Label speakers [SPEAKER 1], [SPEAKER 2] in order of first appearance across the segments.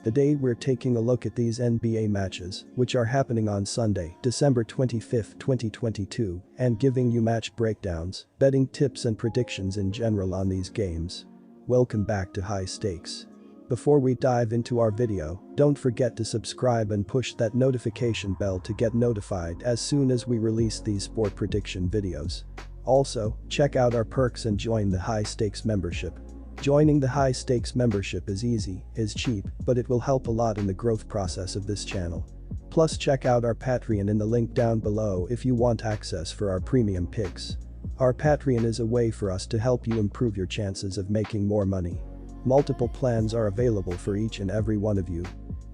[SPEAKER 1] Today we're taking a look at these NBA matches, which are happening on Sunday, December 25, 2022, and giving you match breakdowns, betting tips and predictions in general on these games. Welcome back to High Stakes. Before we dive into our video, don't forget to subscribe and push that notification bell to get notified as soon as we release these sport prediction videos. Also, check out our perks and join the High Stakes membership. Joining the High Stakes membership is easy, is cheap, but it will help a lot in the growth process of this channel. Plus check out our Patreon in the link down below if you want access for our premium picks. Our Patreon is a way for us to help you improve your chances of making more money. Multiple plans are available for each and every one of you.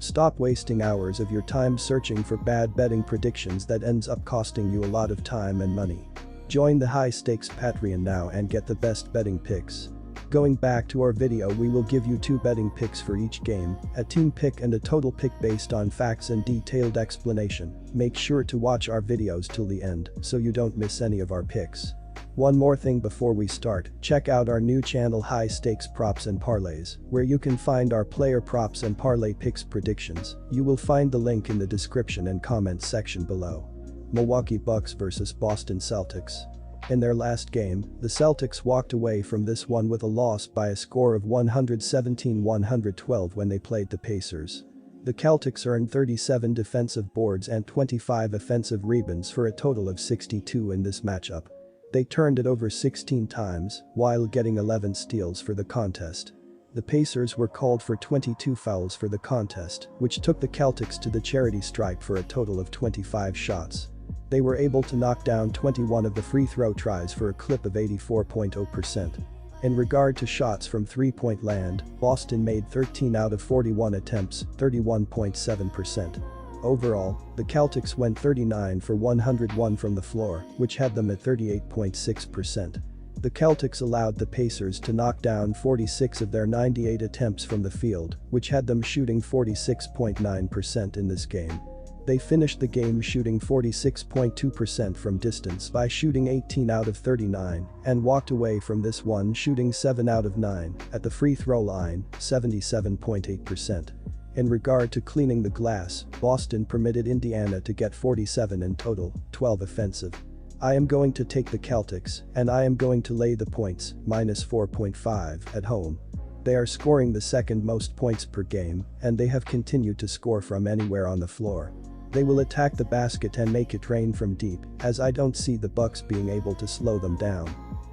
[SPEAKER 1] Stop wasting hours of your time searching for bad betting predictions that ends up costing you a lot of time and money. Join the High Stakes Patreon now and get the best betting picks. Going back to our video, we will give you 2 betting picks for each game, a team pick and a total pick based on facts and detailed explanation. Make sure to watch our videos till the end so you don't miss any of our picks. One more thing before we start, check out our new channel High Stakes Props and Parlays, where you can find our player props and parlay picks predictions. You will find the link in the description and comments section below. Milwaukee Bucks vs Boston Celtics. In their last game, the Celtics walked away from this one with a loss by a score of 117-112 when they played the Pacers. The Celtics earned 37 defensive boards and 25 offensive rebounds for a total of 62 in this matchup. They turned it over 16 times, while getting 11 steals for the contest. The Pacers were called for 22 fouls for the contest, which took the Celtics to the charity stripe for a total of 25 shots. They were able to knock down 21 of the free throw tries for a clip of 84.0%. In regard to shots from three-point land, Boston made 13 out of 41 attempts, 31.7%. Overall, the Celtics went 39 for 101 from the floor, which had them at 38.6%. The Celtics allowed the Pacers to knock down 46 of their 98 attempts from the field, which had them shooting 46.9% in this game. They finished the game shooting 46.2% from distance by shooting 18 out of 39 and walked away from this one shooting 7 out of 9 at the free throw line, 77.8%. In regard to cleaning the glass, Boston permitted Indiana to get 47 in total, 12 offensive. I am going to take the Celtics, and I am going to lay the points, -4.5 at home. They are scoring the second most points per game, and they have continued to score from anywhere on the floor. They will attack the basket and make it rain from deep, as I don't see the Bucks being able to slow them down.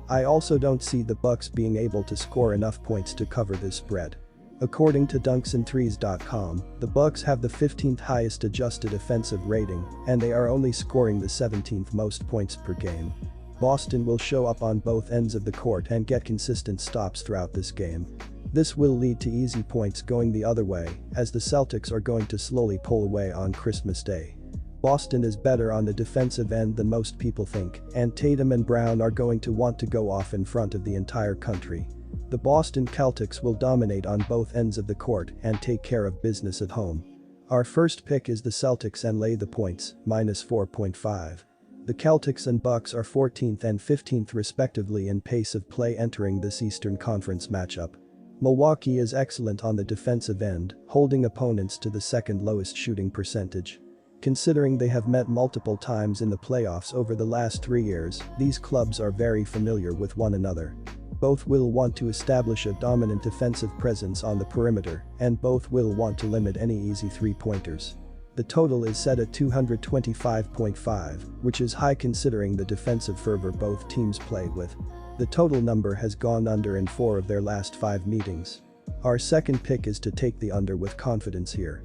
[SPEAKER 1] I also don't see the Bucks being able to score enough points to cover this spread. According to dunksandthrees.com, the Bucks have the 15th highest adjusted offensive rating, and they are only scoring the 17th most points per game. Boston will show up on both ends of the court and get consistent stops throughout this game. This will lead to easy points going the other way, as the Celtics are going to slowly pull away on Christmas Day. Boston is better on the defensive end than most people think, and Tatum and Brown are going to want to go off in front of the entire country. The Boston Celtics will dominate on both ends of the court and take care of business at home. Our first pick is the Celtics and lay the points, -4.5. The Celtics and Bucks are 14th and 15th respectively in pace of play entering this Eastern Conference matchup. Milwaukee is excellent on the defensive end, holding opponents to the second lowest shooting percentage. Considering they have met multiple times in the playoffs over the last 3 years, these clubs are very familiar with one another. Both will want to establish a dominant defensive presence on the perimeter, and both will want to limit any easy three-pointers. The total is set at 225.5, which is high considering the defensive fervor both teams play with. The total number has gone under in 4 of their last 5 meetings. Our second pick is to take the under with confidence here.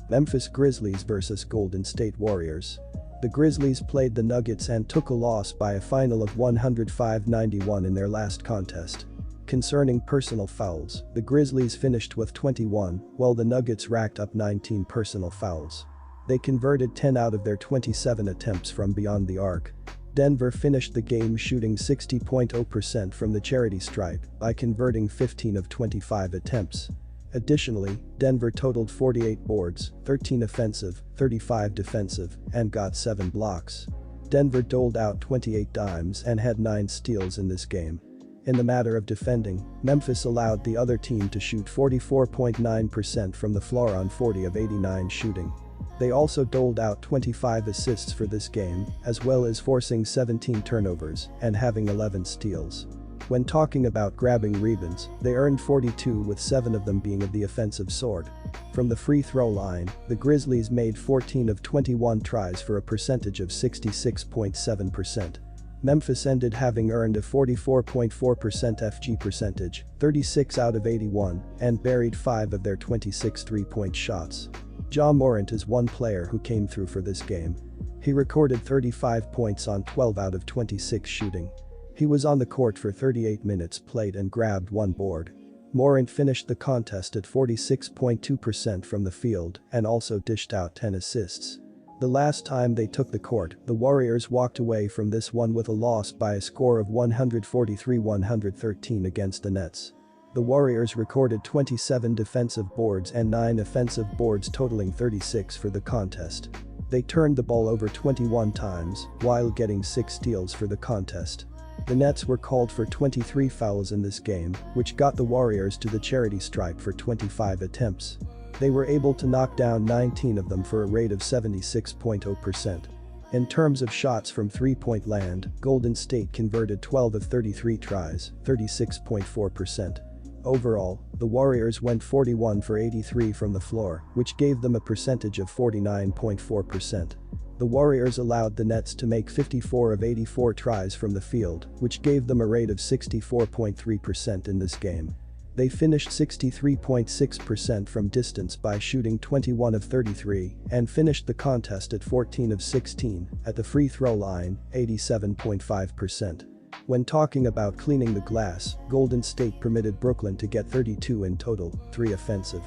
[SPEAKER 1] Memphis Grizzlies vs Golden State Warriors. The Grizzlies played the Nuggets and took a loss by a final of 105-91 in their last contest. Concerning personal fouls, the Grizzlies finished with 21, while the Nuggets racked up 19 personal fouls. They converted 10 out of their 27 attempts from beyond the arc. Denver finished the game shooting 60.0% from the charity stripe by converting 15 of 25 attempts. Additionally, Denver totaled 48 boards, 13 offensive, 35 defensive, and got 7 blocks. Denver doled out 28 dimes and had 9 steals in this game. In the matter of defending, Memphis allowed the other team to shoot 44.9% from the floor on 40 of 89 shooting. They also doled out 25 assists for this game, as well as forcing 17 turnovers and having 11 steals. When talking about grabbing rebounds, they earned 42 with 7 of them being of the offensive sort. From the free throw line, the Grizzlies made 14 of 21 tries for a percentage of 66.7%. Memphis ended having earned a 44.4% FG percentage, 36 out of 81, and buried 5 of their 26 three-point shots. Ja Morant is one player who came through for this game. He recorded 35 points on 12 out of 26 shooting. He was on the court for 38 minutes played and grabbed 1 board. Morant finished the contest at 46.2% from the field and also dished out 10 assists. The last time they took the court, the Warriors walked away from this one with a loss by a score of 143-113 against the Nets. The Warriors recorded 27 defensive boards and 9 offensive boards totaling 36 for the contest. They turned the ball over 21 times while getting 6 steals for the contest. The Nets were called for 23 fouls in this game, which got the Warriors to the charity stripe for 25 attempts. They were able to knock down 19 of them for a rate of 76.0%. In terms of shots from three-point land, Golden State converted 12 of 33 tries, 36.4%. Overall, the Warriors went 41 for 83 from the floor, which gave them a percentage of 49.4%. The Warriors allowed the Nets to make 54 of 84 tries from the field, which gave them a rate of 64.3% in this game. They finished 63.6% from distance by shooting 21 of 33 and finished the contest at 14 of 16 at the free throw line, 87.5%. When talking about cleaning the glass, Golden State permitted Brooklyn to get 32 in total, 3 offensive.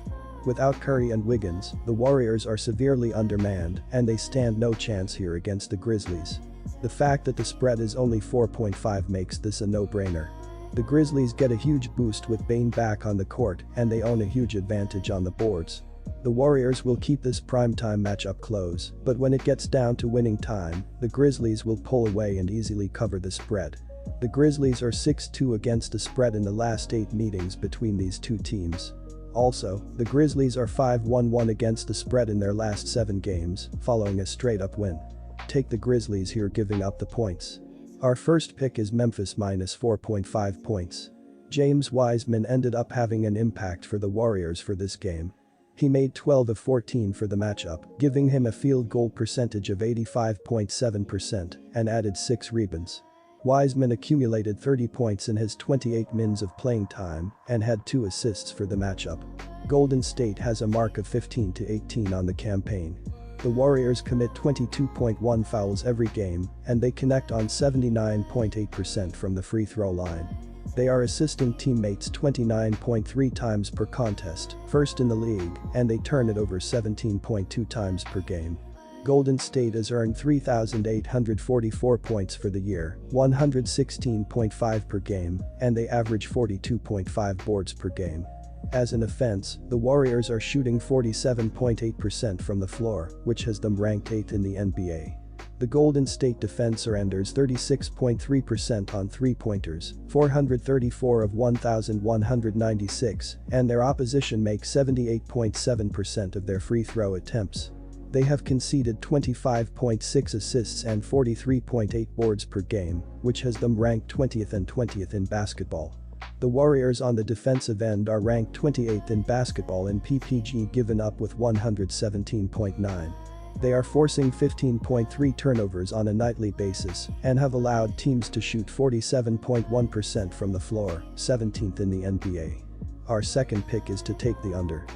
[SPEAKER 1] Without Curry and Wiggins, the Warriors are severely undermanned and they stand no chance here against the Grizzlies. The fact that the spread is only 4.5 makes this a no-brainer. The Grizzlies get a huge boost with Bane back on the court and they own a huge advantage on the boards. The Warriors will keep this primetime matchup close, but when it gets down to winning time, the Grizzlies will pull away and easily cover the spread. The Grizzlies are 6-2 against the spread in the last 8 meetings between these two teams. Also, the Grizzlies are 5-1-1 against the spread in their last 7 games, following a straight-up win. Take the Grizzlies here giving up the points. Our first pick is Memphis minus 4.5 points. James Wiseman ended up having an impact for the Warriors for this game. He made 12 of 14 for the matchup, giving him a field goal percentage of 85.7% and added 6 rebounds. Wiseman accumulated 30 points in his 28 minutes of playing time and had 2 assists for the matchup. Golden State has a mark of 15-18 on the campaign. The Warriors commit 22.1 fouls every game and they connect on 79.8% from the free throw line. They are assisting teammates 29.3 times per contest, first in the league, and they turn it over 17.2 times per game. Golden State has earned 3,844 points for the year, 116.5 per game, and they average 42.5 boards per game. As an offense, the Warriors are shooting 47.8% from the floor, which has them ranked 8th in the NBA. The Golden State defense surrenders 36.3% on three-pointers, 434 of 1,196, and their opposition makes 78.7% of their free throw attempts. They have conceded 25.6 assists and 43.8 boards per game, which has them ranked 20th and 20th in basketball. The Warriors on the defensive end are ranked 28th in basketball in PPG given up with 117.9. They are forcing 15.3 turnovers on a nightly basis and have allowed teams to shoot 47.1% from the floor, 17th in the NBA. Our second pick is to take the under.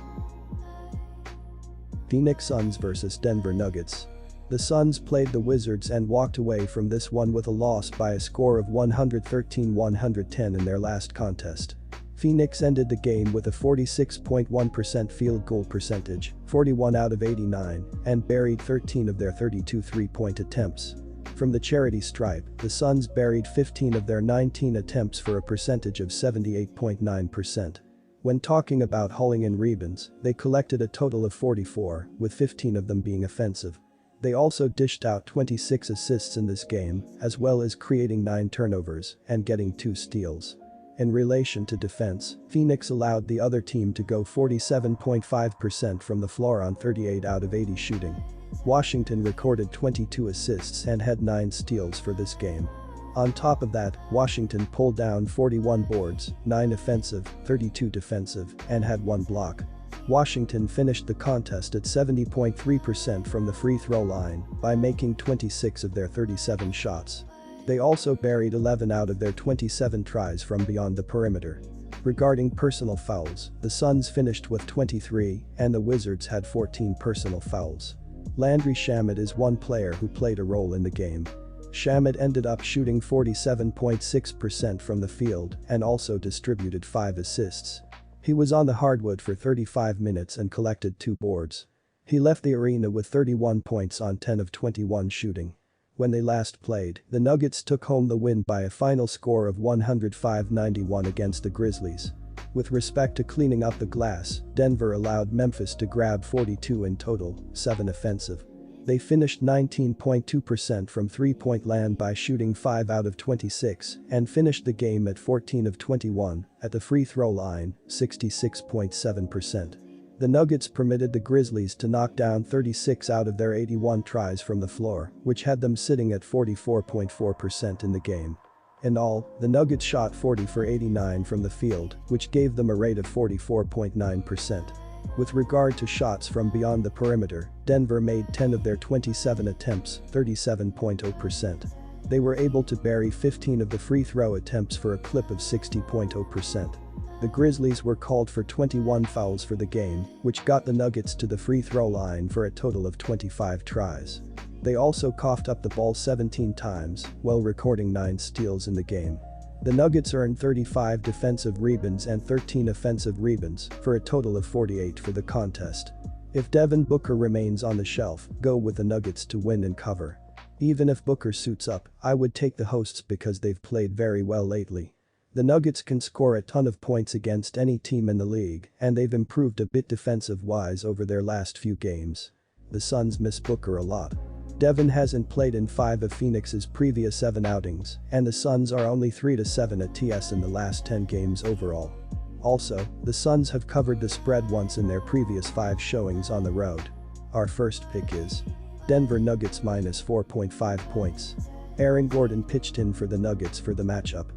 [SPEAKER 1] Phoenix Suns vs Denver Nuggets. The Suns played the Wizards and walked away from this one with a loss by a score of 113-110 in their last contest. Phoenix ended the game with a 46.1% field goal percentage, 41 out of 89, and buried 13 of their 32 three-point attempts. From the charity stripe, the Suns buried 15 of their 19 attempts for a percentage of 78.9%. When talking about hauling in rebounds, they collected a total of 44, with 15 of them being offensive. They also dished out 26 assists in this game, as well as creating 9 turnovers and getting 2 steals. In relation to defense, Phoenix allowed the other team to go 47.5% from the floor on 38 out of 80 shooting. Washington recorded 22 assists and had 9 steals for this game. On top of that, Washington pulled down 41 boards, 9 offensive, 32 defensive, and had 1 block. Washington finished the contest at 70.3% from the free throw line by making 26 of their 37 shots. They also buried 11 out of their 27 tries from beyond the perimeter. Regarding personal fouls, the Suns finished with 23 and the Wizards had 14 personal fouls. Landry Shamet is one player who played a role in the game. Shamet ended up shooting 47.6% from the field and also distributed 5 assists. He was on the hardwood for 35 minutes and collected 2 boards. He left the arena with 31 points on 10 of 21 shooting. When they last played, the Nuggets took home the win by a final score of 105-91 against the Grizzlies. With respect to cleaning up the glass, Denver allowed Memphis to grab 42 in total, 7 offensive. They finished 19.2% from three-point land by shooting 5 out of 26 and finished the game at 14 of 21 at the free throw line, 66.7%. The Nuggets permitted the Grizzlies to knock down 36 out of their 81 tries from the floor, which had them sitting at 44.4% in the game. In all, the Nuggets shot 40 for 89 from the field, which gave them a rate of 44.9%. With regard to shots from beyond the perimeter, Denver made 10 of their 27 attempts, 37.0%. They were able to bury 15 of the free throw attempts for a clip of 60.0%. The Grizzlies were called for 21 fouls for the game, which got the Nuggets to the free throw line for a total of 25 tries. They also coughed up the ball 17 times, while recording 9 steals in the game. The Nuggets earned 35 defensive rebounds and 13 offensive rebounds for a total of 48 for the contest. If Devin Booker remains on the shelf, go with the Nuggets to win and cover. Even if Booker suits up, I would take the hosts because they've played very well lately. The Nuggets can score a ton of points against any team in the league, and they've improved a bit defensive-wise over their last few games. The Suns miss Booker a lot. Devin hasn't played in 5 of Phoenix's previous 7 outings, and the Suns are only 3-7 at TS in the last 10 games overall. Also, the Suns have covered the spread once in their previous 5 showings on the road. Our first pick is Denver Nuggets minus 4.5 points. Aaron Gordon pitched in for the Nuggets for the matchup.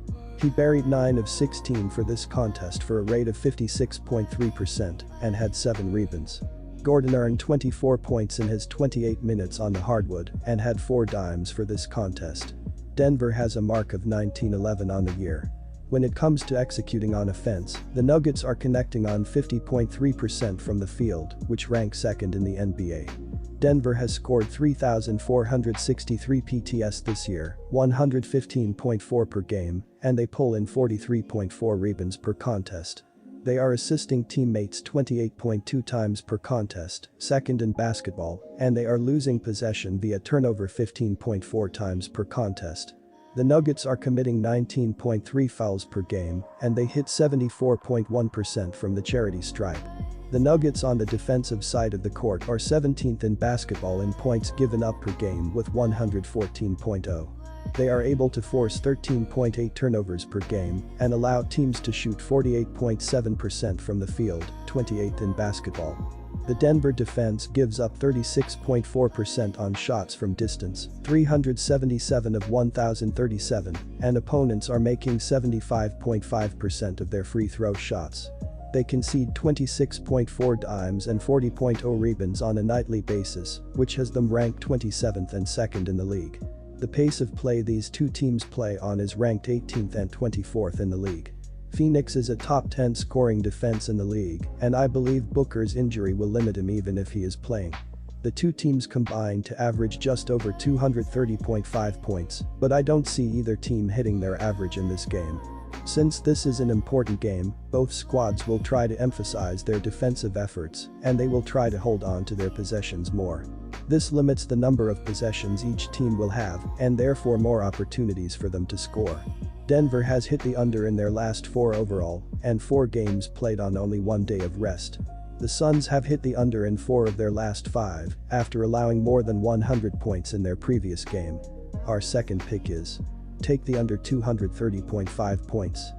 [SPEAKER 1] He buried 9 of 16 for this contest for a rate of 56.3% and had 7 rebounds. Gordon earned 24 points in his 28 minutes on the hardwood and had 4 dimes for this contest. Denver has a mark of 19-11 on the year. When it comes to executing on offense, the Nuggets are connecting on 50.3% from the field, which ranks second in the NBA. Denver has scored 3,463 PTS this year, 115.4 per game, and they pull in 43.4 rebounds per contest. They are assisting teammates 28.2 times per contest, second in basketball, and they are losing possession via turnover 15.4 times per contest. The Nuggets are committing 19.3 fouls per game, and they hit 74.1% from the charity stripe. The Nuggets on the defensive side of the court are 17th in basketball in points given up per game with 114.0. They are able to force 13.8 turnovers per game and allow teams to shoot 48.7% from the field, 28th in basketball. The Denver defense gives up 36.4% on shots from distance, 377 of 1,037, and opponents are making 75.5% of their free throw shots. They concede 26.4 dimes and 40.0 rebounds on a nightly basis, which has them ranked 27th and 2nd in the league. The pace of play these two teams play on is ranked 18th and 24th in the league. Phoenix is a top 10 scoring defense in the league, and I believe Booker's injury will limit him even if he is playing. The two teams combine to average just over 230.5 points, but I don't see either team hitting their average in this game. Since this is an important game, both squads will try to emphasize their defensive efforts, and they will try to hold on to their possessions more. This limits the number of possessions each team will have, and therefore more opportunities for them to score. Denver has hit the under in their last 4 overall, and 4 games played on only 1 day of rest. The Suns have hit the under in 4 of their last 5, after allowing more than 100 points in their previous game. Our second pick is take the under 230.5 points.